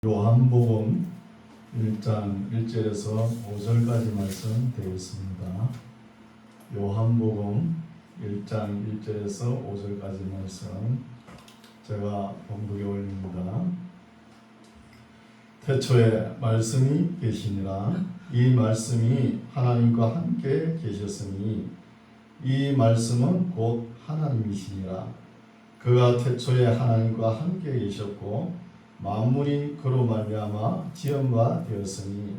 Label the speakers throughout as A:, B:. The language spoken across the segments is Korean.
A: 요한복음 1장 1절에서 5절까지 말씀 되겠습니다. 요한복음 1장 1절에서 5절까지 말씀 제가 봉독에 올립니다. 태초에 말씀이 계시니라. 이 말씀이 하나님과 함께 계셨으니 이 말씀은 곧 하나님이시니라. 그가 태초에 하나님과 함께 계셨고 만물이 그로 말미암아 지은 바 되었으니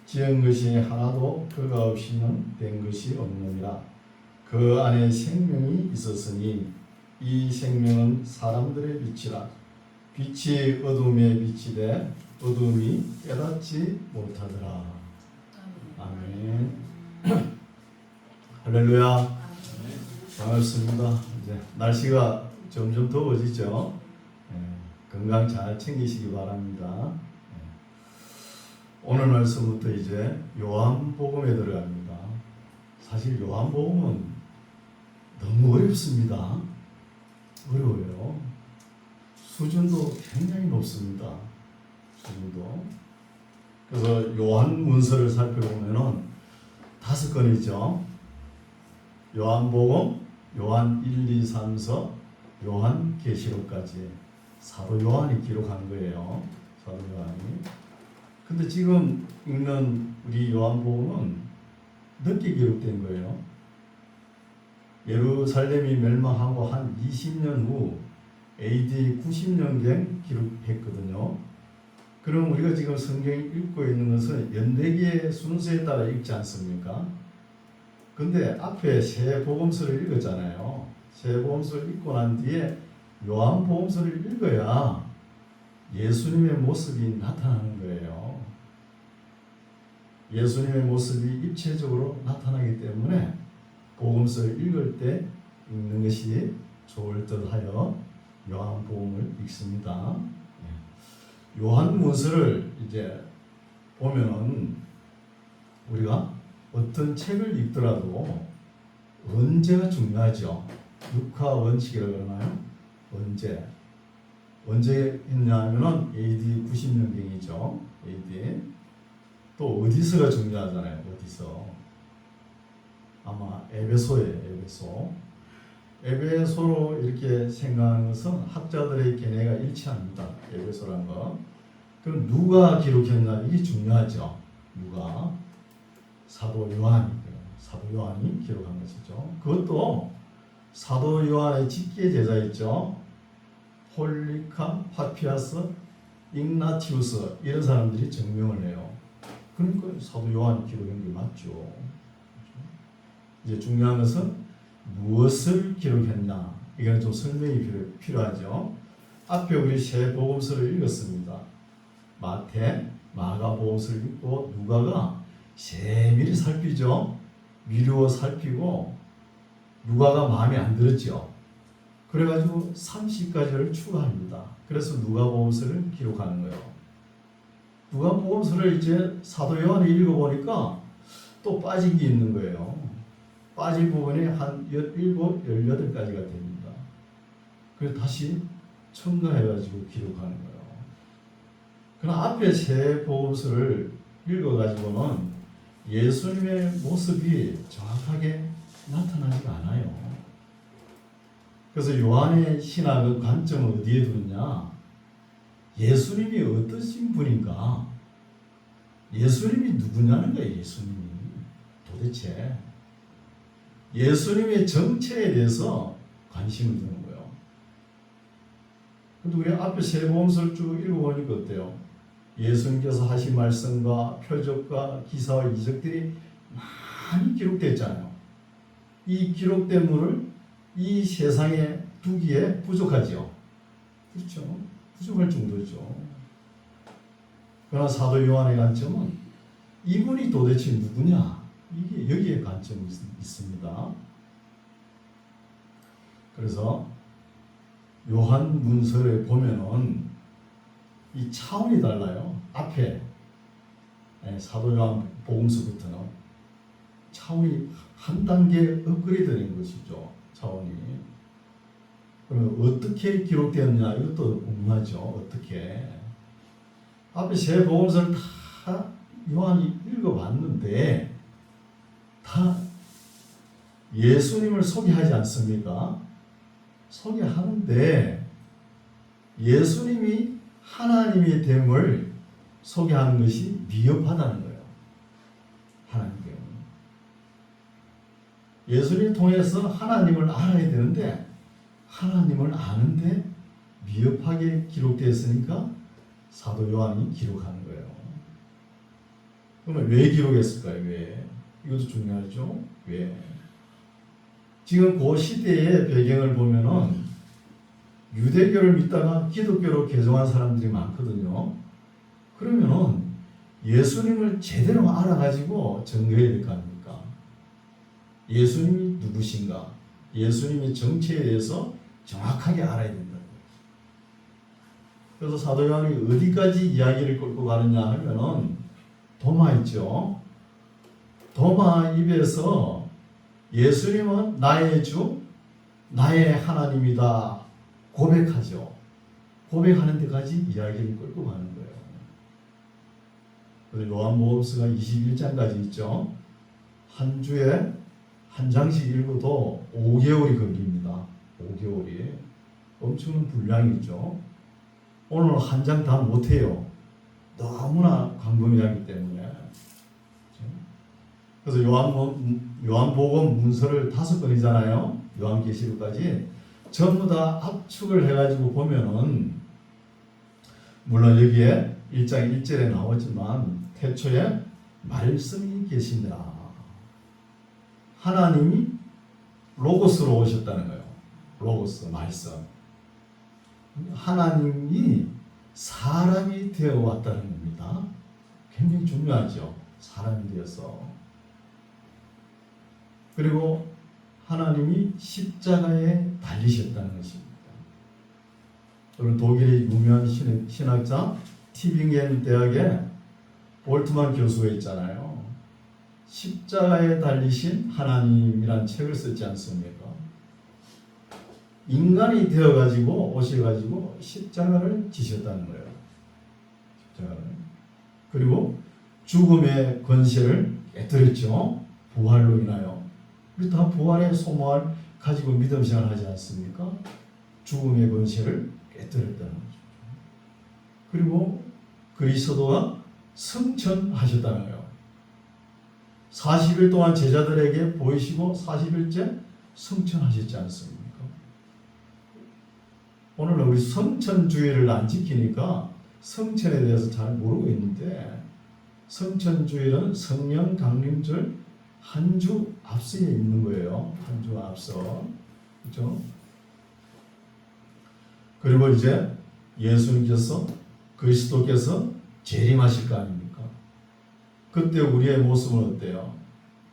A: 지은 것이 하나도 그가 없이는 된 것이 없느니라. 그 안에 생명이 있었으니 이 생명은 사람들의 빛이라. 빛이 어둠에 비치되 어둠이 깨닫지 못하더라. 아멘. 할렐루야. 반갑습니다. 이제 날씨가 점점 더워지죠. 건강 잘 챙기시기 바랍니다. 오늘 말씀부터 이제 요한복음에 들어갑니다. 사실 요한복음은 너무 어렵습니다. 어려워요. 수준도 굉장히 높습니다. 수준도. 그래서 요한 문서를 살펴보면은 5건이죠. 요한복음, 요한 1, 2, 3서, 요한 계시록까지. 사도 요한이 기록한 거예요. 사도 요한이. 근데 지금 읽는 우리 요한복음은 늦게 기록된 거예요. 예루살렘이 멸망하고 한 20년 후 AD 90년경 기록했거든요. 그럼 우리가 지금 성경을 읽고 있는 것은 연대기의 순서에 따라 읽지 않습니까? 근데 앞에 새 복음서를 읽었잖아요. 새 복음서를 읽고 난 뒤에 요한복음서를 읽어야 예수님의 모습이 나타나는 거예요. 예수님의 모습이 입체적으로 나타나기 때문에 복음서를 읽을 때 읽는 것이 좋을 듯하여 요한복음을 읽습니다. 요한문서를 이제 보면은 우리가 어떤 책을 읽더라도 언제가 중요하죠. 육하 원칙이라고 그러나요? 언제 했냐면은 AD 90년경이죠. AD. 또 어디서가 중요하잖아요. 어디서. 아마 에베소예요. 에베소로 이렇게 생각하는 것은 학자들의 견해가 일치합니다. 에베소란 거. 그럼 누가 기록했나 이게 중요하죠. 누가. 사도 요한이 기록한 것이죠. 그것도 사도 요한의 직계 제자 있죠. 폴리카, 파피아스, igna티우스 이런 사람들이 증명을 해요. 그러니까 사도 요한이 기록한 게 맞죠. 이제 중요한 것은 무엇을 기록했나 이건 좀 설명이 필요하죠. 앞에 우리 세 복음서를 읽었습니다. 마태, 마가 복음서를 읽고 누가가 세밀히 살피죠. 미루어 살피고 누가가 마음에 안 들었죠. 그래가지고 30가지를 추가합니다. 그래서 누가복음서를 기록하는 거예요. 누가복음서를 이제 사도 요한이 읽어보니까 또 빠진 게 있는 거예요. 빠진 부분이 한 17, 18가지가 됩니다. 그래서 다시 첨가해가지고 기록하는 거예요. 그러나 앞에 세 복음서를 읽어가지고는 예수님의 모습이 정확하게 나타나지가 않아요. 그래서 요한의 신학의 관점은 어디에 두느냐? 예수님이 어떠신 분인가? 예수님이 누구냐는 거예요. 예수님이 도대체 예수님의 정체에 대해서 관심을 두는 거예요. 근데 우리 앞에 세 복음서를 쭉 읽어보니까 어때요? 예수님께서 하신 말씀과 표적과 기사와 이적들이 많이 기록됐잖아요. 이 기록된 물을 이 세상에 두기에 부족하죠. 그렇죠. 부족할 정도죠. 그러나 사도 요한의 관점은 이분이 도대체 누구냐? 이게 여기에 관점이 있습니다. 그래서 요한 문서를 보면은 이 차원이 달라요. 앞에 사도 요한 복음서부터는 차원이 한 단계 업그레이드 된 것이죠. 차원이. 그럼 어떻게 기록되었냐 이것도 궁금하죠. 어떻게. 앞에 세 복음서를 다 요한이 읽어봤는데 다 예수님을 소개하지 않습니까? 소개하는데 예수님이 하나님의 됨을 소개하는 것이 미흡하다는 거예요. 하나님께. 예수님 통해서 하나님을 알아야 되는데 하나님을 아는데 미흡하게 기록되었으니까 사도 요한이 기록하는 거예요. 그러면 왜 기록했을까요? 왜? 이것도 중요하죠. 왜? 지금 그 시대의 배경을 보면은 유대교를 믿다가 기독교로 개종한 사람들이 많거든요. 그러면은 예수님을 제대로 알아가지고 증거해야 될 거 아닙니까? 예수님이 누구신가? 예수님의 정체에 대해서 정확하게 알아야 된다. 그래서 사도 요한이 어디까지 이야기를 끌고 가느냐 하면은 도마 있죠. 도마 입에서 예수님은 나의 주, 나의 하나님이다 고백하죠. 고백하는 데까지 이야기를 끌고 가는 거예요. 그래서 요한복음서가 21장까지 있죠. 한 주에 한 장씩 읽어도 5개월이 걸립니다. 5개월이. 엄청난 분량이죠. 오늘 한 장 다 못해요. 너무나 광범위하기 때문에. 그래서 요한복음 문서를 5권이잖아요. 요한계시록까지 전부 다 압축을 해가지고 보면은 물론 여기에 1장 1절에 나오지만 태초에 말씀이 계시니라. 하나님이 로고스로 오셨다는 거예요. 로고스, 말씀. 하나님이 사람이 되어 왔다는 겁니다. 굉장히 중요하죠. 사람이 되어서. 그리고 하나님이 십자가에 달리셨다는 것입니다. 여러분 독일의 유명한 신학자 티빙겐 대학의 볼트만 교수가 있잖아요. 십자가에 달리신 하나님이란 책을 썼지 않습니까? 인간이 되어가지고 오셔가지고 십자가를 지셨다는 거예요. 십자가를. 그리고 죽음의 권세를 깨뜨렸죠. 부활로 인하여. 우리 다 부활의 소망을 가지고 믿음 생활하지 않습니까? 죽음의 권세를 깨뜨렸다는 거죠. 그리고 그리스도가 승천하셨다는 거예요. 40일 동안 제자들에게 보이시고 40일째 승천하셨지 않습니까? 오늘은 우리 성천주의를 안 지키니까 성천에 대해서 잘 모르고 있는데 성천주의는 성령 강림절 한 주 앞서에 있는 거예요. 한 주 앞서. 그렇죠? 그리고 이제 예수님께서 그리스도께서 재림하실 거 아닙니까? 그때 우리의 모습은 어때요?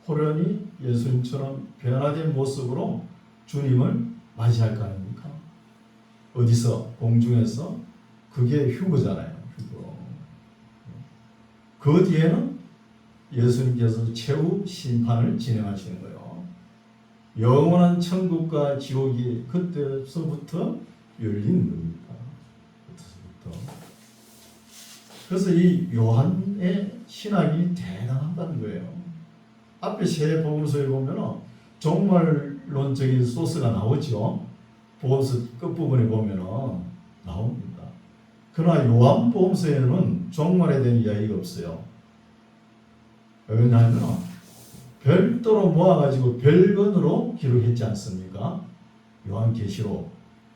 A: 호련히 예수님처럼 변화된 모습으로 주님을 맞이할 거 아닙니까? 어디서? 공중에서? 그게 휴거잖아요. 휴거. 그 뒤에는 예수님께서 최후 심판을 진행하시는 거예요. 영원한 천국과 지옥이 그때서부터 열리는 겁니다. 그때서부터. 그래서 이 요한의 신학이 대단하다는 거예요. 앞에 세 복음서에 보면 종말론적인 소스가 나오죠. 복음서 끝부분에 보면 나옵니다. 그러나 요한복음서에는 종말에 대한 이야기가 없어요. 왜냐하면 별도로 모아가지고 별건으로 기록했지 않습니까? 요한계시록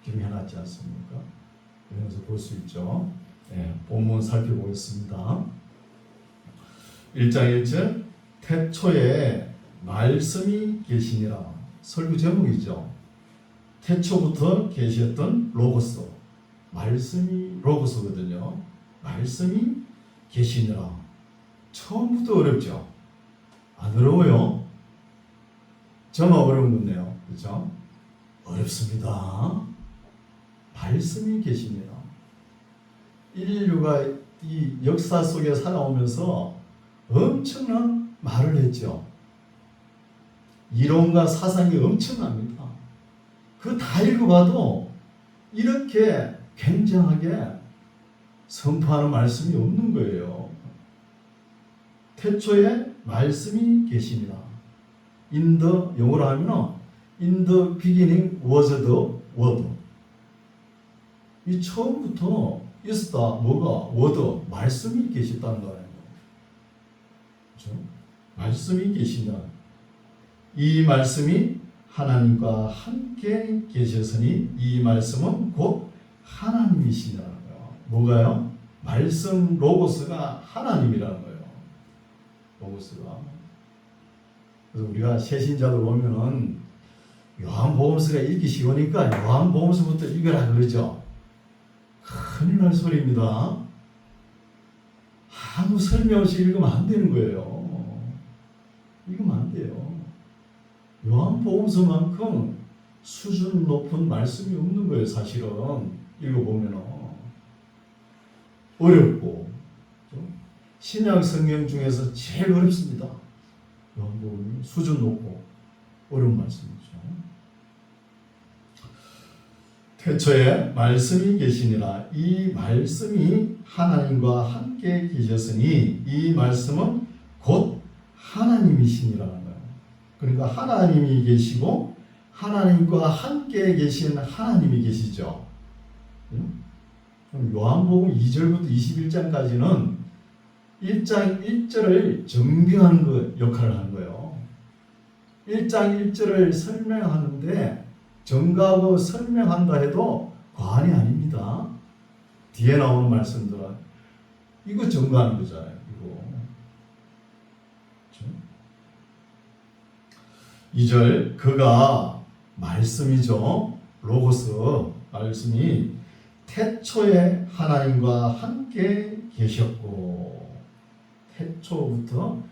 A: 기록해놨지 않습니까? 그래서 볼 수 있죠. 네, 본문 살펴보겠습니다. 1장 1절 태초에 말씀이 계시니라. 설교 제목이죠. 태초부터 계셨던 로고스. 말씀이 로고스거든요. 말씀이 계시니라. 처음부터 어렵죠? 안 어려워요? 저만 어려운 건데요. 그렇죠? 어렵습니다. 말씀이 계십니다. 인류가 이 역사 속에 살아오면서 엄청난 말을 했죠. 이론과 사상이 엄청납니다. 그거 다 읽어봐도 이렇게 굉장하게 선포하는 말씀이 없는 거예요. 태초에 말씀이 계십니다. In the 영어로 하면 In the beginning was the word. 이 처음부터 있었다. 뭐가? word. 말씀이 계셨다는 거예요. 그렇죠? 말씀이 계신다. 이 말씀이 하나님과 함께 계셨으니 이 말씀은 곧 하나님이시라는 거예요. 뭐가요? 말씀 로고스가 하나님이라는 거예요. 로고스가. 그래서 우리가 새신자들 보면은 요한복음서가 읽기 쉬우니까 요한복음서부터 읽으라 그러죠. 큰일 날 소리입니다. 아무 설명 없이 읽으면 안 되는 거예요. 읽으면 안 돼요. 요한복음서만큼 수준 높은 말씀이 없는 거예요. 사실은 읽어보면 어렵고 신약 성경 중에서 제일 어렵습니다. 요한복음이 수준 높고 어려운 말씀이죠. 태초에 말씀이 계시니라. 이 말씀이 하나님과 함께 계셨으니 이 말씀은 곧 하나님이시니라는 거예요. 그러니까 하나님이 계시고 하나님과 함께 계신 하나님이 계시죠. 요한복음 2절부터 21장까지는 1장 1절을 정비하는 그 역할을 하는 거예요. 1장 1절을 설명하는데 정가하고 설명한다 해도 과언이 아닙니다. 뒤에 나오는 말씀들은 이거 정가하는 거잖아요. 이거. 그렇죠? 2절 그가 말씀이죠. 로고스 말씀이 태초에 하나님과 함께 계셨고 태초부터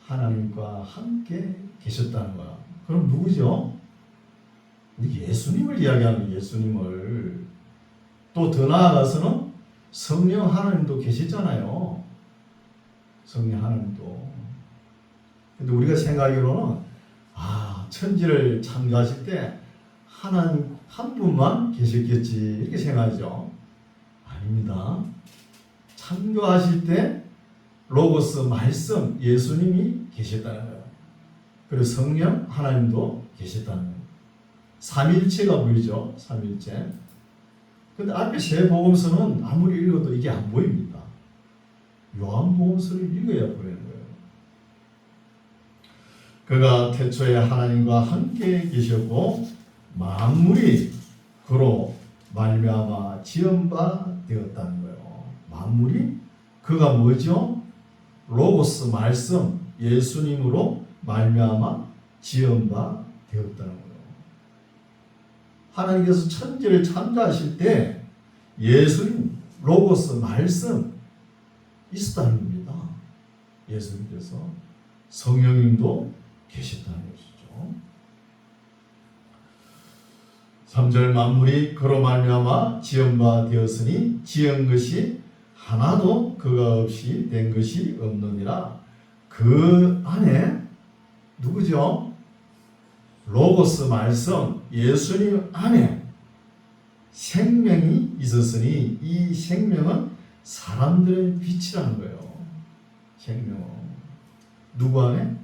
A: 하나님과 함께 계셨다는 거야. 그럼 누구죠? 예수님을 이야기하는 예수님을. 또 더 나아가서는 성령 하나님도 계시잖아요. 성령 하나님도. 근데 우리가 생각하기로는 천지를 창조하실 때 하나님 한 분만 계셨겠지 이렇게 생각하죠. 아닙니다. 창조하실 때 로고스 말씀 예수님이 계셨다는 거예요. 그리고 성령 하나님도 계셨다는 거예요. 삼일체가 보이죠. 삼일체. 근데 앞에 세 복음서는 아무리 읽어도 이게 안 보입니다. 요한복음서를 읽어야 보이는 거예요. 그가 태초에 하나님과 함께 계셨고 만물이 그로 말미암아 지은 바 되었다는 거예요. 만물이 그가 뭐죠? 로고스 말씀 예수님으로 말미암아 지은 바 되었다는 거예요. 하나님께서 천지를 창조하실 때 예수님 로고스 말씀 있었다는 겁니다. 예수님께서 성령님도 계셨다는 것이죠. 3절 만물이 그로 말미암아 지은 바 되었으니 지은 것이 하나도 그가 없이 된 것이 없느니라. 그 안에 누구죠? 로고스 말씀 예수님 안에 생명이 있었으니 이 생명은 사람들의 빛이라는 거예요. 생명은 누구 안에?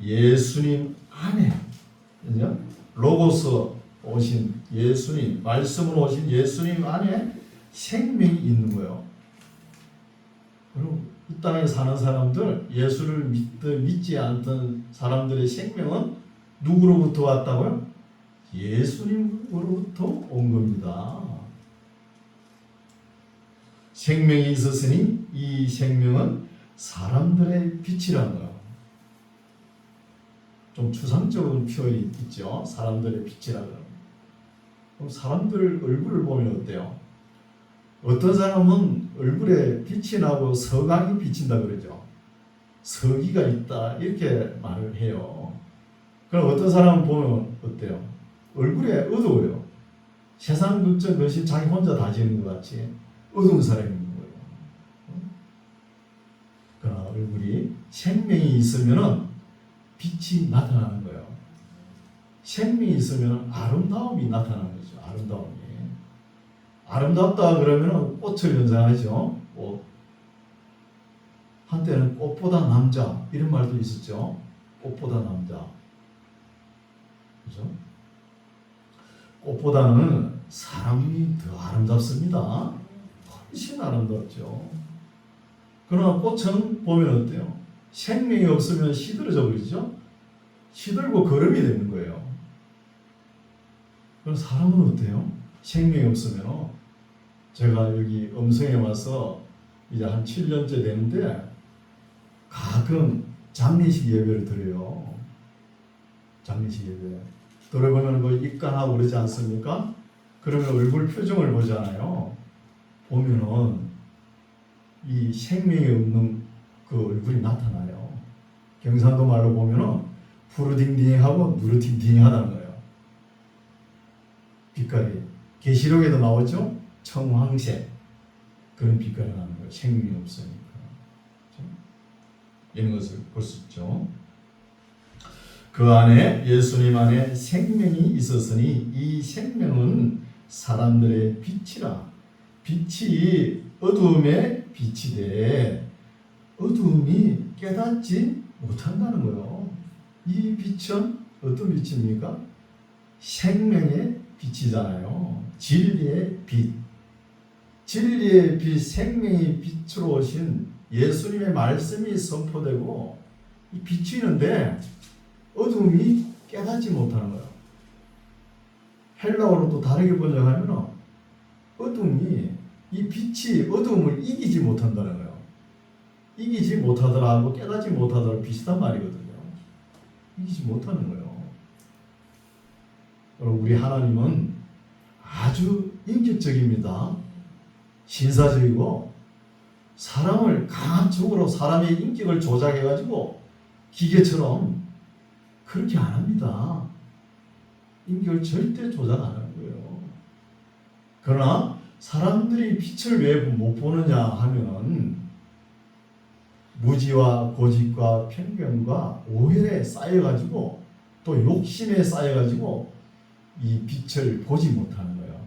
A: 예수님 안에. 로고스 오신 예수님 말씀으로 오신 예수님 안에 생명이 있는 거예요. 그리고 이 땅에 사는 사람들 예수를 믿지 않던 사람들의 생명은 누구로부터 왔다고요? 예수님으로부터 온 겁니다. 생명이 있었으니 이 생명은 사람들의 빛이라는 거예요. 좀 추상적인 표현이 있죠. 사람들의 빛이라는 거예요. 그럼 사람들 얼굴을 보면 어때요? 어떤 사람은 얼굴에 빛이 나고 서광이 비친다 그러죠. 서기가 있다 이렇게 말을 해요. 그럼 어떤 사람은 보면 어때요? 얼굴에 어두워요. 세상 걱정 것이 자기 혼자 다 지는 것 같이 어두운 사람이 있는 거예요. 그러나 얼굴이 생명이 있으면 빛이 나타나는 거예요. 생명이 있으면 아름다움이 나타나는 거죠. 아름다움이. 아름답다 그러면 꽃을 연상하죠. 꽃. 한때는 꽃보다 남자 이런 말도 있었죠. 꽃보다 남자. 그죠? 꽃보다는 사람이 더 아름답습니다. 훨씬 아름답죠. 그러나 꽃은 보면 어때요? 생명이 없으면 시들어져 버리죠. 시들고 거름이 되는 거예요. 그럼 사람은 어때요? 생명이 없으면 제가 여기 음성에 와서 이제 한 7년째 되는데 가끔 장례식 예배를 드려요. 장례식 예배. 들어보면 그 입간하고 그러지 않습니까? 그러면 얼굴 표정을 보잖아요. 보면은 이 생명이 없는 그 얼굴이 나타나요. 경상도 말로 보면은 푸르딩딩하고 누르딩딩하다는 거예요. 빛깔이. 계시록에도 나오죠? 청황색. 그런 빛깔이 나는 거예요. 생명이 없으니까. 그렇죠? 이런 것을 볼 수 있죠. 그 안에 예수님 안에 생명이 있었으니 이 생명은 사람들의 빛이라. 빛이 어두움에 빛이 돼 어두움이 깨닫지 못한다는 거예요. 이 빛은 어떤 빛입니까? 생명의 빛이잖아요. 진리의 빛. 진리의 빛, 생명의 빛으로 오신 예수님의 말씀이 선포되고 이 비치는데 어둠이 깨닫지 못하는 거예요. 헬라어로 또 다르게 번역하면 어둠이 이 빛이 어둠을 이기지 못한다는 거예요. 이기지 못하더라 하고 깨닫지 못하더라 비슷한 말이거든요. 이기지 못하는 거예요. 여러분, 우리 하나님은 아주 인격적입니다. 신사적이고 사람을 강압적으로 사람의 인격을 조작해가지고 기계처럼 그렇게 안 합니다. 인격을 절대 조작 안 하는 거예요. 그러나 사람들이 빛을 왜 못 보느냐 하면 무지와 고집과 편견과 오해에 쌓여가지고 또 욕심에 쌓여가지고 이 빛을 보지 못하는 거예요.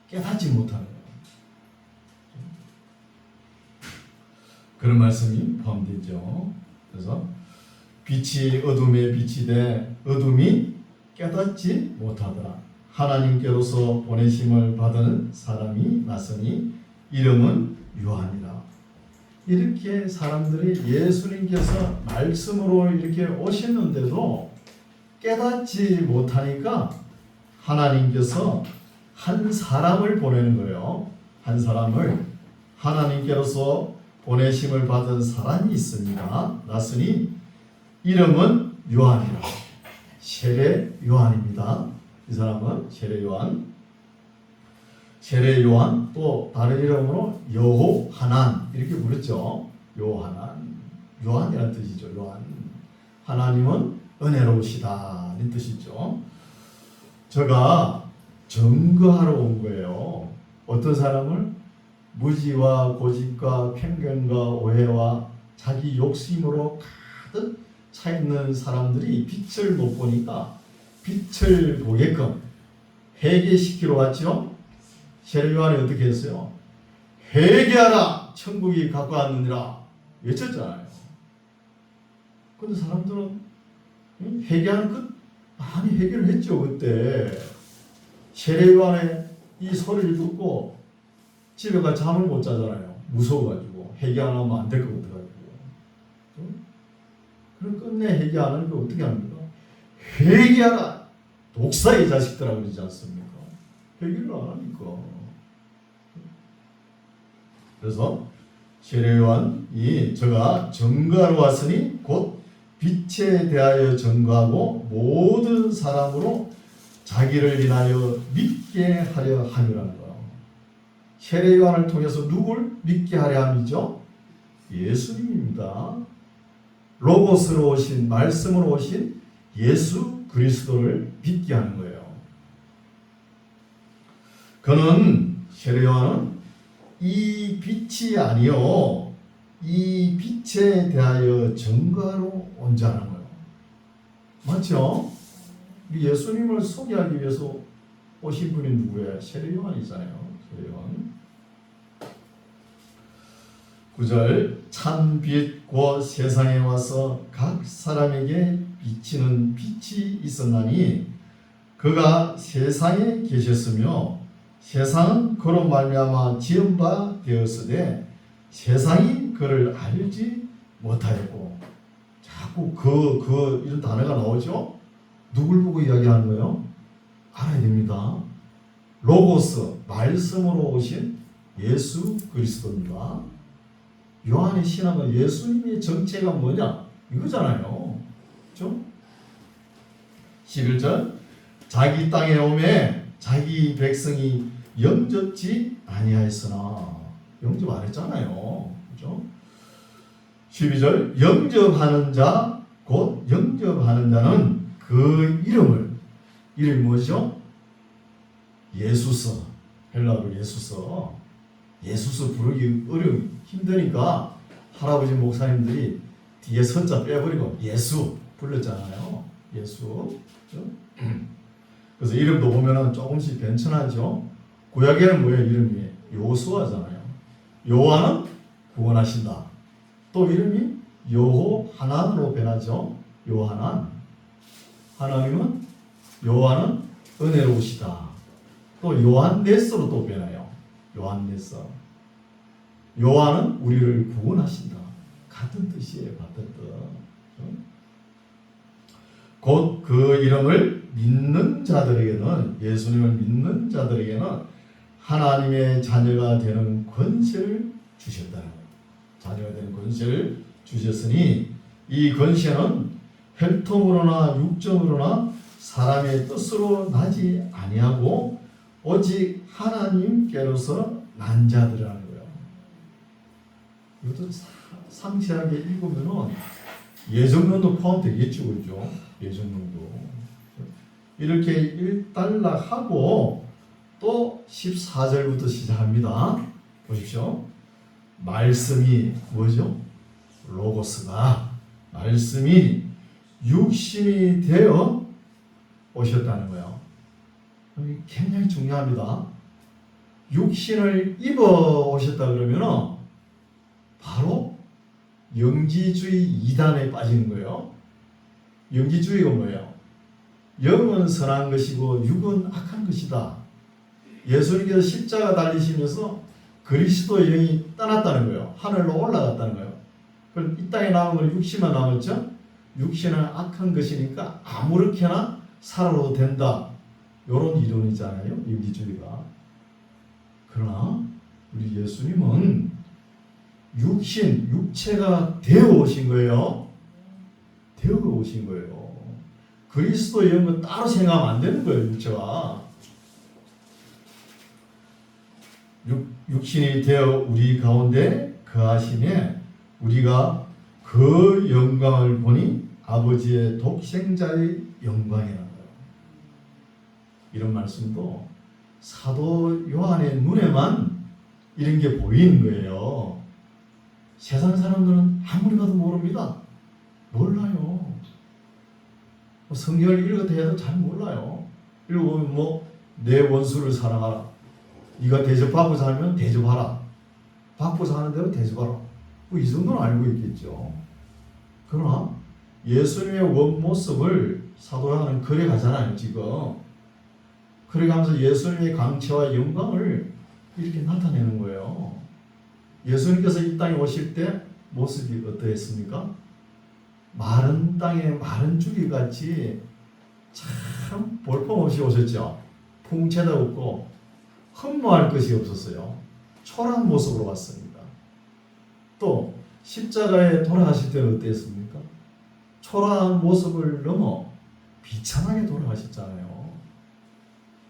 A: 깨닫지 못하는 거예요. 그런 말씀이 포함되죠. 그래서 빛이 어둠에 빛이 돼 어둠이 깨닫지 못하더라. 하나님께로서 보내심을 받은 사람이 났으니 이름은 요한이라. 이렇게 사람들이 예수님께서 말씀으로 이렇게 오셨는데도 깨닫지 못하니까 하나님께서 한 사람을 보내는 거예요. 한 사람을 하나님께로서 보내심을 받은 사람이 있습니다. 났으니 이름은 요한이라. 세례 요한입니다. 이 사람은 세례 요한. 세례 요한 또 다른 이름으로 여호하난 이렇게 부르죠. 요하난. 요한이라는 뜻이죠. 요한. 하나님은 은혜로우시다 이 뜻이죠. 제가 증거하러 온 거예요. 어떤 사람을 무지와 고집과 편견과 오해와 자기 욕심으로 가득 차 있는 사람들이 빛을 못 보니까 빛을 보게끔 회개시키러 왔죠. 세례 요한이 어떻게 했어요? 회개하라 천국이 가까웠느니라 외쳤잖아요. 근데 사람들은 회개하는 그 많이 회개를 했죠. 그때 세례 요한의 이 소리를 듣고 집에 가 잠을 못 자잖아요. 무서워가지고 회개 안 하면 안 될 것 같아가지고. 그럼 끝내 회개 안 하니까 어떻게 합니까? 회개하라 독사의 자식들아 그러지 않습니까? 회개를 안 하니까. 그래서 세례 요한이 제가 증거하러 왔으니 곧 빛에 대하여 증거하고 모든 사람으로 자기를 인하여 믿게 하려 함이라는 거예요. 세례 요한을 통해서 누굴 믿게 하려 함이죠? 예수님입니다. 로고스로 오신 말씀으로 오신 예수 그리스도를 믿게 하는 거예요. 그는 세례 요한은 이 빛이 아니요 이 빛에 대하여 증거하러 온 자라는 거예요. 맞죠? 예수님을 소개하기 위해서 오신 분이 누구예요? 세례 요한이잖아요. 세례 요한. 9절 찬빛 곧 세상에 와서 각 사람에게 비치는 빛이 있었나니 그가 세상에 계셨으며 세상은 그로 말미암아 지은 바 되었으되 세상이 그를 알지 못하였고. 자꾸 이런 단어가 나오죠. 누굴 보고 이야기하는 거예요? 알아야 됩니다. 로고스, 말씀으로 오신 예수 그리스도입니다. 요한의 신앙은 예수님의 정체가 뭐냐? 이거잖아요. 그렇죠? 11절 자기 땅에 오매 자기 백성이 영접지 아니하였으나. 영접 안 했잖아요. 그렇죠? 12절 영접하는 자, 곧 영접하는 자는 그 이름이 뭐죠? 예수서. 헬라어로 예수서. 예수서 부르기 힘드니까 할아버지 목사님들이 뒤에 선자 빼버리고 예수 불렀잖아요. 예수. 그렇죠? 그래서 이름도 보면은 조금씩 변천하죠. 구약에는 뭐예요? 이름이 요수아잖아요. 여호와는 구원하신다. 또 이름이 여호하난으로 변하죠. 여호하난. 하나님은 여호와는 은혜로우시다. 또 요한네스로 또 변해요. 요한네스. 여호와는 우리를 구원하신다. 같은 뜻이에요. 같은 뜻. 곧 그 이름을 믿는 자들에게는, 예수님을 믿는 자들에게는 하나님의 자녀가 되는 권세를 주셨다는 거예요. 자녀가 되는 권세를 주셨으니 이 권세는 혈통으로나 육정으로나 사람의 뜻으로 나지 아니하고 오직 하나님께로서 난 자들이라는 거예요. 이것도 상세하게 읽으면은 예정론도 포함되겠죠, 그죠? 예정론도 이렇게 일단락하고 또 14절부터 시작합니다. 보십시오. 말씀이 뭐죠? 로고스가 말씀이 육신이 되어 오셨다는 거예요. 굉장히 중요합니다. 육신을 입어 오셨다 그러면 바로 영지주의 이단에 빠지는 거예요. 영지주의가 뭐예요? 영은 선한 것이고 육은 악한 것이다. 예수님께서 십자가 달리시면서 그리스도의 영이 떠났다는 거예요. 하늘로 올라갔다는 거예요. 그럼 이 땅에 남은 건 육신만 남았죠? 육신은 악한 것이니까 아무렇게나 살아도 된다. 이런 이론이잖아요. 영지주의가. 그러나 우리 예수님은 육체가 되어 오신 거예요. 되어 오신 거예요. 그리스도의 영은 따로 생각하면 안 되는 거예요. 육체가. 육신이 되어 우리 가운데 거하심에 우리가 그 영광을 보니 아버지의 독생자의 영광이라는 거예요. 이런 말씀도 사도 요한의 눈에만 이런 게 보이는 거예요. 세상 사람들은 아무리 봐도 모릅니다. 몰라요. 성경을 읽어도 해도 잘 몰라요. 읽어보면 내 원수를 사랑하라. 네가 대접하고 살면 대접하라. 받고 사는 대로 대접하라. 이 정도는 알고 있겠죠. 그러나 예수님의 원모습을 사도 요한은 그려가잖아요. 지금. 그래가면서 예수님의 강체와 영광을 이렇게 나타내는 거예요. 예수님께서 이 땅에 오실 때 모습이 어떠했습니까? 마른 땅에 마른 줄기같이 참 볼품없이 오셨죠. 풍채도 없고 흠모할 것이 없었어요. 초라한 모습으로 왔습니다. 또 십자가에 돌아가실 때는 어땠습니까? 초라한 모습을 넘어 비참하게 돌아가셨잖아요.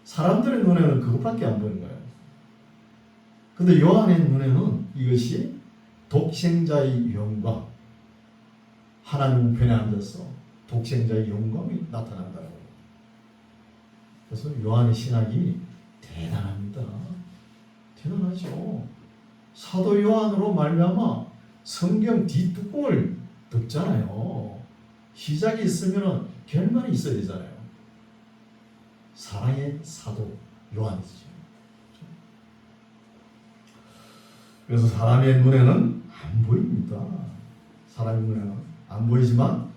A: 사람들의 눈에는 그것밖에 안 보이는 거예요. 근데 요한의 눈에는 이것이 독생자의 영광, 하나님 우편에 앉아서 독생자의 영광이 나타난다는 거예요. 그래서 요한의 신학이 대단합니다. 대단하죠. 사도 요한으로 말미암아 성경 뒷뚜껑을 덮잖아요. 시작이 있으면 결말이 있어야 되잖아요. 사랑의 사도 요한이죠. 그래서 사람의 눈에는 안 보입니다. 사람의 눈에는 안 보이지만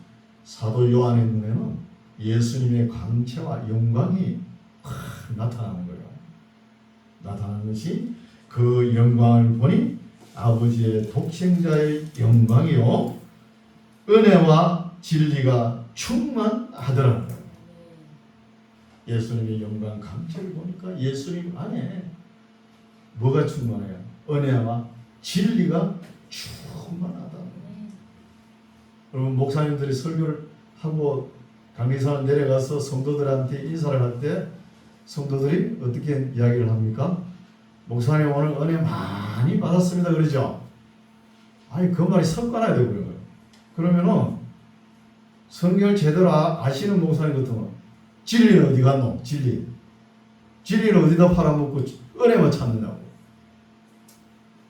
A: 사도 요한의 눈에는 예수님의 광채와 영광이 나타나는 거예요. 나타나는 것이 그 영광을 보니 아버지의 독생자의 영광이요 은혜와 진리가 충만하더라는 거예요. 예수님의 영광 광채를 보니까 예수님 안에 뭐가 충만해요? 은혜와 진리가 충만하다. 여러분 목사님들이 설교를 하고 강리산을 내려가서 성도들한테 인사를 할 때 성도들이 어떻게 이야기를 합니까? 목사님 오늘 은혜 많이 받았습니다 그러죠? 아니 그 말이 섞어놔야 되고요. 그러면은 성경을 제대로 아시는 목사님 같으면 진리는 어디 갔노? 진리는 어디다 팔아먹고 은혜만 찾느냐고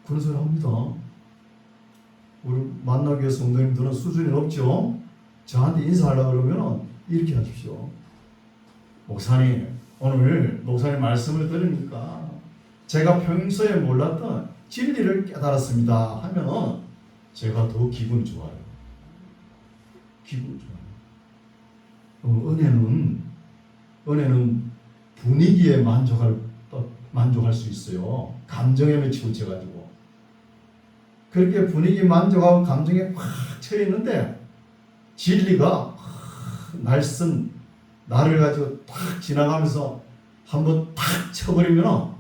A: 그런 소리 합니다. 우리 만나기 위해 성도님들은 수준이 높죠. 저한테 인사하려고 그러면 이렇게 하십시오. 목사님 오늘 목사님 말씀을 들으니까 제가 평소에 몰랐던 진리를 깨달았습니다 하면 제가 더 기분이 좋아요. 기분이 좋아요. 은혜는 분위기에 만족할 수 있어요. 감정에 치우쳐가지고 그렇게 분위기 만족하고 감정에 꽉 처있는데 진리가 날선 나를 가지고 탁 지나가면서 한번 탁 쳐버리면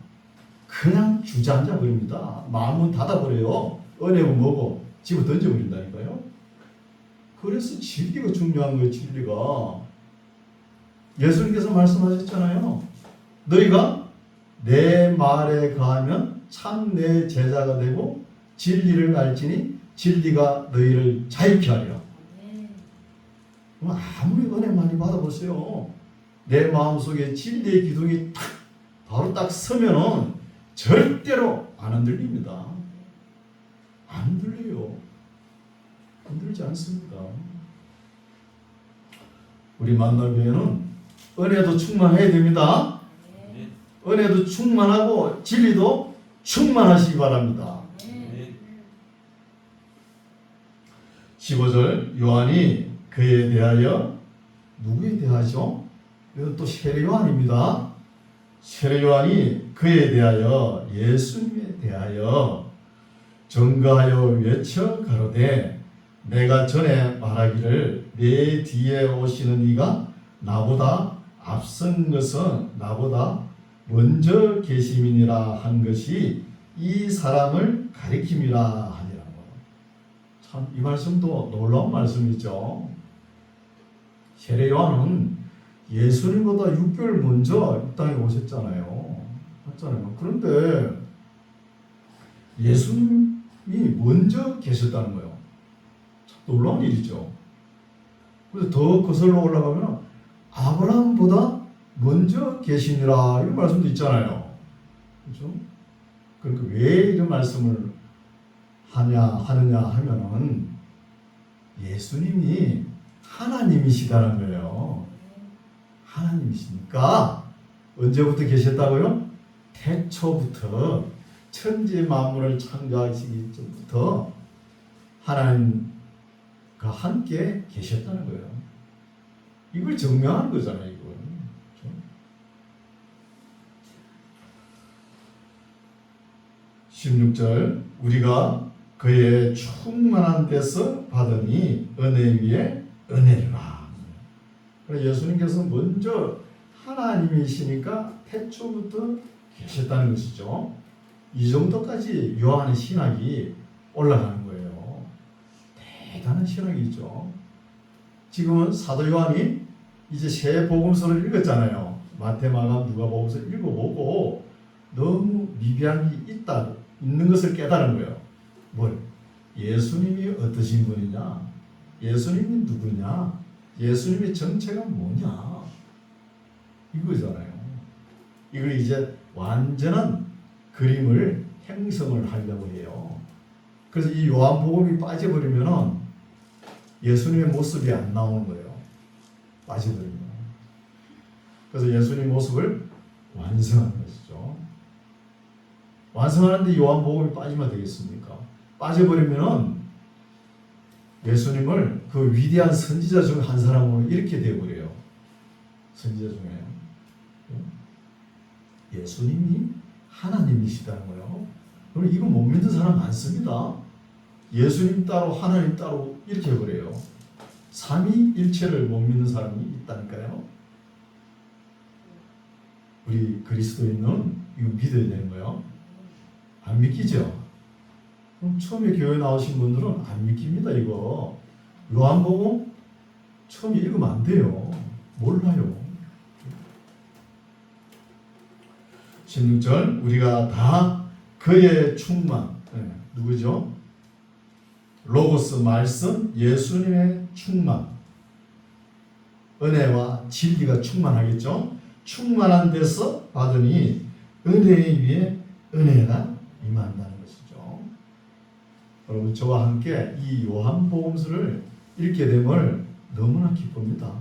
A: 그냥 주저앉아 버립니다. 마음은 닫아버려요. 은혜고 뭐고 집어 던져버린다니까요. 그래서 진리가 중요한 거예요. 진리가 예수님께서 말씀하셨잖아요. 너희가 내 말에 거하면 참 내 제자가 되고 진리를 알지니 진리가 너희를 자유케 하리라. 아무리 은혜 많이 받아보세요. 내 마음속에 진리의 기둥이 바로 딱 서면은 절대로 안 흔들립니다. 안 흔들려요. 흔들리지 않습니다. 우리 만나교회는 은혜도 충만해야 됩니다. 은혜도 충만하고 진리도 충만하시기 바랍니다. 15절 요한이 그에 대하여 누구에 대하죠? 이건 또 세례 요한입니다. 세례 요한이 그에 대하여 예수님에 대하여 증거하여 외쳐 가로되 내가 전에 말하기를 내 뒤에 오시는 이가 나보다 앞선 것은 나보다 먼저 계심이니라 한 것이 이 사람을 가리킴이라 하니라고. 참 이 말씀도 놀라운 말씀이죠. 세례 요한은 예수님보다 6개월 먼저 이 땅에 오셨잖아요. 맞잖아요. 그런데 예수님이 먼저 계셨다는 거예요. 참 놀라운 일이죠. 그래서 더 거슬러 올라가면 아브라함보다 먼저 계시니라 이런 말씀도 있잖아요. 그렇죠? 그러니까 왜 이런 말씀을 하느냐 하면은 예수님이 하나님이시다는 거예요. 하나님이시니까 언제부터 계셨다고요? 태초부터 천지 만물을 창조하시기 전부터 하나님과 함께 계셨다는 거예요. 이걸 증명하는 거잖아요. 이걸. 그렇죠? 16절 우리가 그의 충만한 데서 받으니 은혜 위에 은혜라. 예수님께서 먼저 하나님이시니까 태초부터 계셨다는 것이죠. 이 정도까지 요한의 신학이 올라가는 거예요. 대단한 신학이죠. 지금은 사도 요한이 이제 새 복음서를 읽었잖아요. 마태, 마가, 누가복음서 읽어보고 너무 미비한 게 있는 것을 깨달은 거예요. 뭘? 예수님이 어떠신 분이냐? 예수님이 누구냐? 예수님의 정체가 뭐냐? 이거잖아요. 이걸 이제 완전한 그림을 형성을 하려고 해요. 그래서 이 요한복음이 빠져버리면은 예수님의 모습이 안 나오는 거예요. 빠져버리면. 그래서 예수님의 모습을 완성하는 것이죠. 완성하는데 요한복음이 빠지면 되겠습니까? 빠져버리면은 예수님을 그 위대한 선지자 중 한 사람으로 이렇게 되어버려요. 선지자 중에 예수님이 하나님이시다는 거예요. 그럼 이거 못 믿는 사람 많습니다. 예수님 따로 하나님 따로 이렇게 해버려요. 삼위일체를 못 믿는 사람이 있다니까요. 우리 그리스도인은 이거 믿어야 되는 거예요. 안 믿기죠? 그럼 처음에 교회 나오신 분들은 안 믿깁니다. 이거 요한복음 처음에 읽으면 안 돼요. 몰라요. 16절 우리가 다 그의 충만 누구죠? 로고스 말씀 예수님의 충만 은혜와 진리가 충만하겠죠? 충만한 데서 받으니 은혜 위에 은혜가 임한다는 것이죠. 여러분 저와 함께 이 요한복음서를 읽게 됨을 너무나 기쁩니다.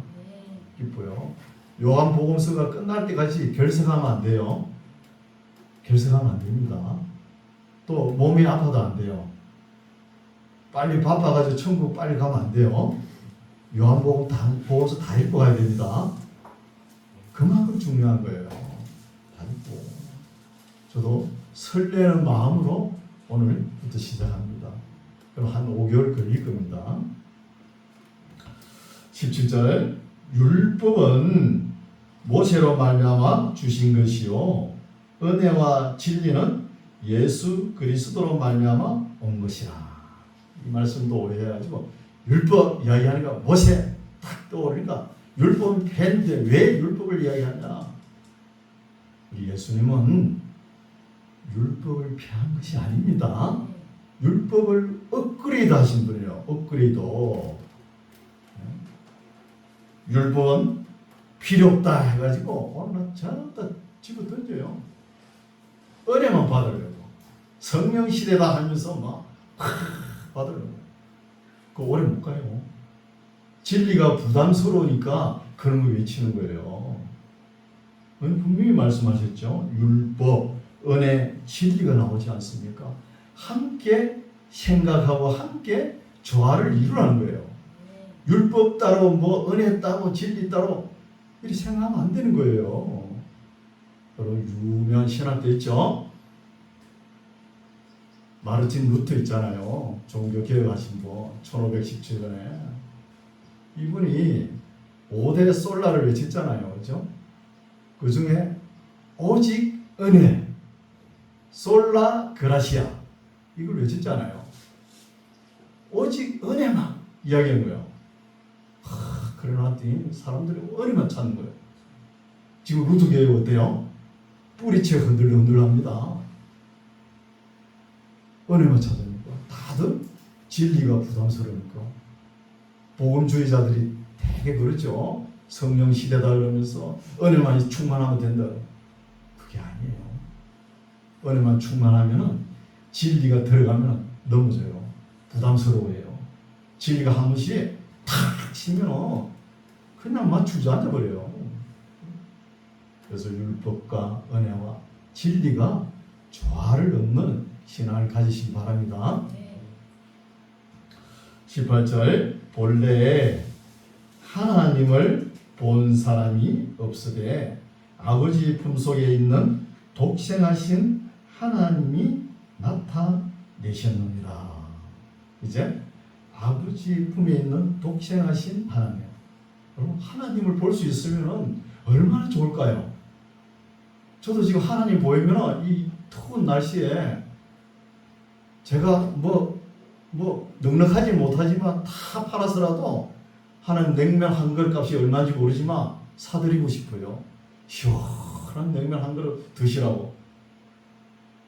A: 기뻐요. 요한복음서가 끝날 때까지 결석하면 안 돼요. 결석하면 안 됩니다. 또 몸이 아파도 안 돼요. 빨리 바빠가지고 천국 빨리 가면 안 돼요. 요한복음서 다 읽고 가야 됩니다. 그만큼 중요한 거예요. 다 읽고. 저도 설레는 마음으로 오늘부터 시작합니다. 그럼 한 5개월 걸릴 겁니다. 17절 율법은 모세로 말미암아 주신 것이요 은혜와 진리는 예수 그리스도로 말미암아 온 것이라. 이 말씀도 오해해가지고 율법 이야기하니까 모세 딱 떠오르니까 율법은 폐인데 왜 율법을 이야기하냐. 우리 예수님은 율법을 폐한 것이 아닙니다. 율법을 업그레이드 하신 분이에요. 업그레이드. 율법은 필요 없다 해가지고 오늘 전부 다 집어 던져요. 은혜만 받으려고. 성령 시대다 하면서 막 받으려고. 그 오래 못 가요. 진리가 부담스러우니까 그런 거 외치는 거예요. 분명히 말씀하셨죠. 율법, 은혜, 진리가 나오지 않습니까? 함께 생각하고 함께 조화를 이루라는 거예요. 율법 따로 뭐 은혜 따로 진리 따로 이렇게 생각하면 안 되는 거예요. 여러분 유명한 신학도 있죠. 마르틴 루터 있잖아요. 종교 개혁하신 분 1517년에 이분이 5대 솔라를 외쳤잖아요. 그죠? 그 중에 오직 은혜 솔라 그라시아 이걸 외쳤잖아요. 오직 은혜만 이야기한 거예요. 그래놨더니 사람들이 은혜만 찾는 거예요. 지금 루터 교회 어때요? 뿌리채 흔들흔들합니다. 은혜만 찾으니까 다들 진리가 부담스러우니까 복음주의자들이 되게 그렇죠. 성령 시대다 그러면서 은혜만 충만하면 된다. 그게 아니에요. 은혜만 충만하면 진리가 들어가면 넘어져요. 부담스러워해요. 진리가 한 번씩 탁 치면 그냥 막 주저앉아버려요. 그래서 율법과 은혜와 진리가 조화를 얻는 신앙을 가지시기 바랍니다. 18절 본래 하나님을 본 사람이 없으되 아버지 품속에 있는 독생하신 하나님이 나타내셨느니라. 이제 아버지 품에 있는 독생하신 하나님. 여러분 하나님을 볼 수 있으면 얼마나 좋을까요? 저도 지금 하나님 보이면 이 더운 날씨에 제가 뭐 넉넉하지 못하지만 다 팔아서라도 하나님 냉면 한 그릇 값이 얼마인지 모르지만 사드리고 싶어요. 시원한 냉면 한 그릇 드시라고.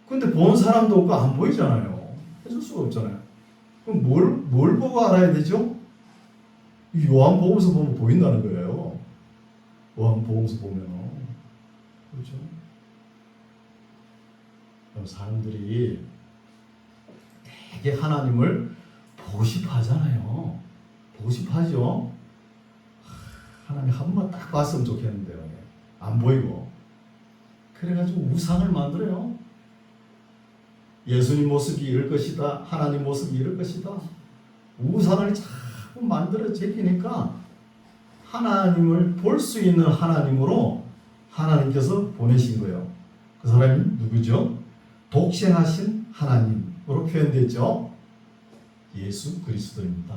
A: 근데 본 사람도 없고 안 보이잖아요. 해줄 수가 없잖아요. 그럼 뭘 보고 알아야 되죠? 요한복음서 보면 보인다는 거예요. 요한복음서 보면. 그렇죠? 그럼 사람들이 되게 하나님을 보고 싶어 하잖아요. 보고 싶어 하죠? 하나님 한 번만 딱 봤으면 좋겠는데요. 안 보이고. 그래가지고 우상을 만들어요. 예수님 모습이 이럴 것이다. 하나님 모습이 이럴 것이다. 우상을 자꾸 만들어 제기니까 하나님을 볼 수 있는 하나님으로 하나님께서 보내신 거예요. 그 사람이 누구죠? 독생하신 하나님으로 표현됐죠. 예수 그리스도입니다.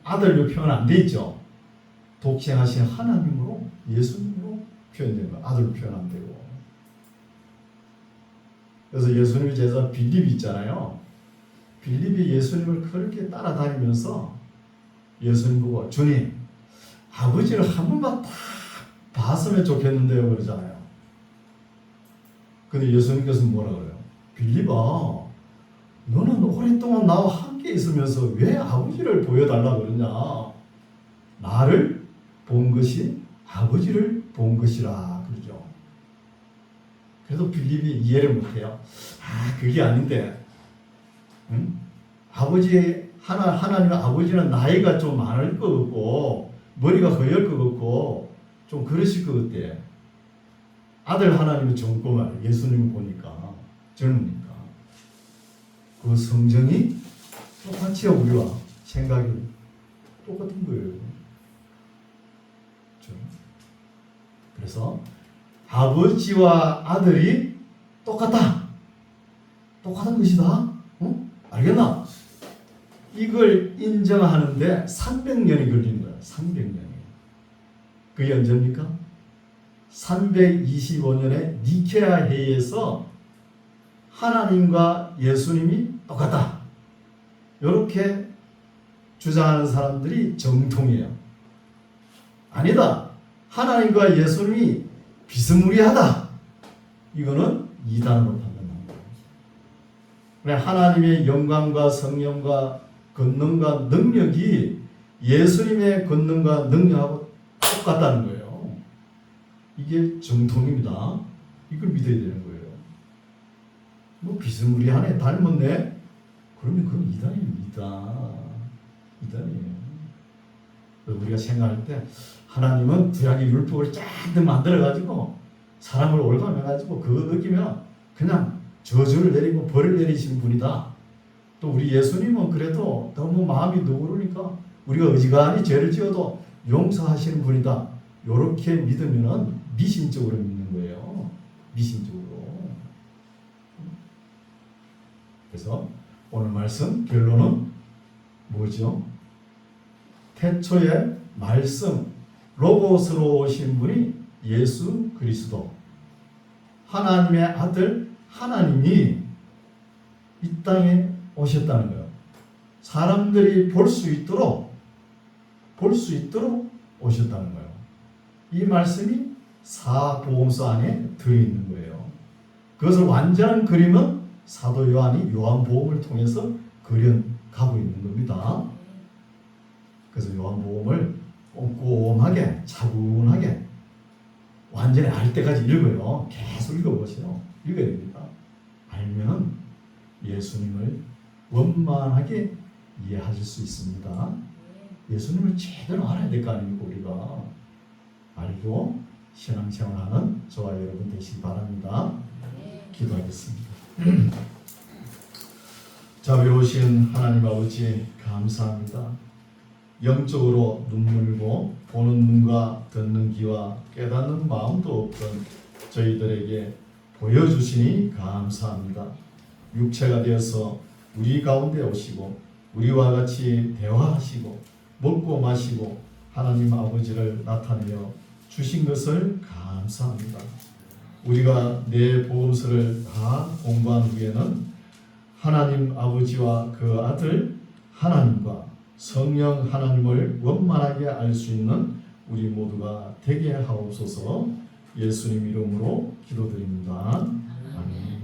A: 아들로 표현 안 돼 있죠. 독생하신 하나님으로 예수님으로 표현된 거예요. 아들로 표현 안 되고. 그래서 예수님의 제자 빌립이 있잖아요. 빌립이 예수님을 그렇게 따라다니면서 예수님 보고 주님 아버지를 한 번만 딱 봤으면 좋겠는데요 그러잖아요. 근데 예수님께서 뭐라 그래요? 빌립아 너는 오랫동안 나와 함께 있으면서 왜 아버지를 보여달라 그러냐? 나를 본 것이 아버지를 본 것이라 그러죠. 그래도 빌립이 이해를 못해요. 그게 아닌데 아버지 하나님 아버지는 나이가 좀 많을 것 같고 머리가 허열 것 같고 좀 그러실 것 같아. 아들 하나님은 젊고 말이야. 예수님을 보니까 젊으니까 그 성정이 똑같이요. 우리와 생각이 똑같은 거예요. 그래서 아버지와 아들이 똑같다. 똑같은 것이다. 알겠나? 이걸 인정하는데 300년이 걸리는 거야. 300년이. 그게 언제입니까? 325년에 니케아 회의에서 하나님과 예수님이 똑같다. 이렇게 주장하는 사람들이 정통이에요. 아니다. 하나님과 예수님이 비스무리하다. 이거는 이단으로 판단하는 거예요. 하나님의 영광과 성령과 권능과 능력이 예수님의 권능과 능력하고 똑같다는 거예요. 이게 정통입니다. 이걸 믿어야 되는 거예요. 뭐 비스무리하네, 닮았네. 그러면 그건 이단입니다. 이단이에요. 우리가 생각할 때 하나님은 구약의 율법을 잔뜩 만들어가지고 사람을 올감해가지고 그거 느끼면 그냥 저주를 내리고 벌을 내리신 분이다. 또 우리 예수님은 그래도 너무 마음이 누그러니까 우리가 어지간히 죄를 지어도 용서하시는 분이다. 이렇게 믿으면 미신적으로 믿는 거예요. 미신적으로. 그래서 오늘 말씀 결론은 뭐죠? 태초에 말씀 로고스로 오신 분이 예수 그리스도 하나님의 아들 하나님이 이 땅에 오셨다는 거예요. 사람들이 볼 수 있도록 오셨다는 거예요. 이 말씀이 사복음서 안에 들어있는 거예요. 그것을 완전한 그림은 사도 요한이 요한복음을 통해서 그려가고 있는 겁니다. 그래서 요한복음을 꼼꼼하게 차분하게 완전히 알 때까지 읽어요. 계속 읽어보세요. 읽어야 됩니다. 알면 예수님을 원만하게 이해하실 수 있습니다. 예수님을 제대로 알아야 될 거 아닙니까? 우리가 알고 신앙생활하는 저와 여러분 되시기 바랍니다. 기도하겠습니다. 자비로우신 하나님 아버지 감사합니다. 영적으로 눈물고 보는 눈과 듣는 귀와 깨닫는 마음도 없던 저희들에게 보여주시니 감사합니다. 육체가 되어서 우리 가운데 오시고 우리와 같이 대화하시고 먹고 마시고 하나님 아버지를 나타내어 주신 것을 감사합니다. 우리가 내 복음서를 다 공부한 후에는 하나님 아버지와 그 아들 하나님과 성령 하나님을 원만하게 알 수 있는 우리 모두가 되게 하옵소서. 예수님 이름으로 기도드립니다. 아멘.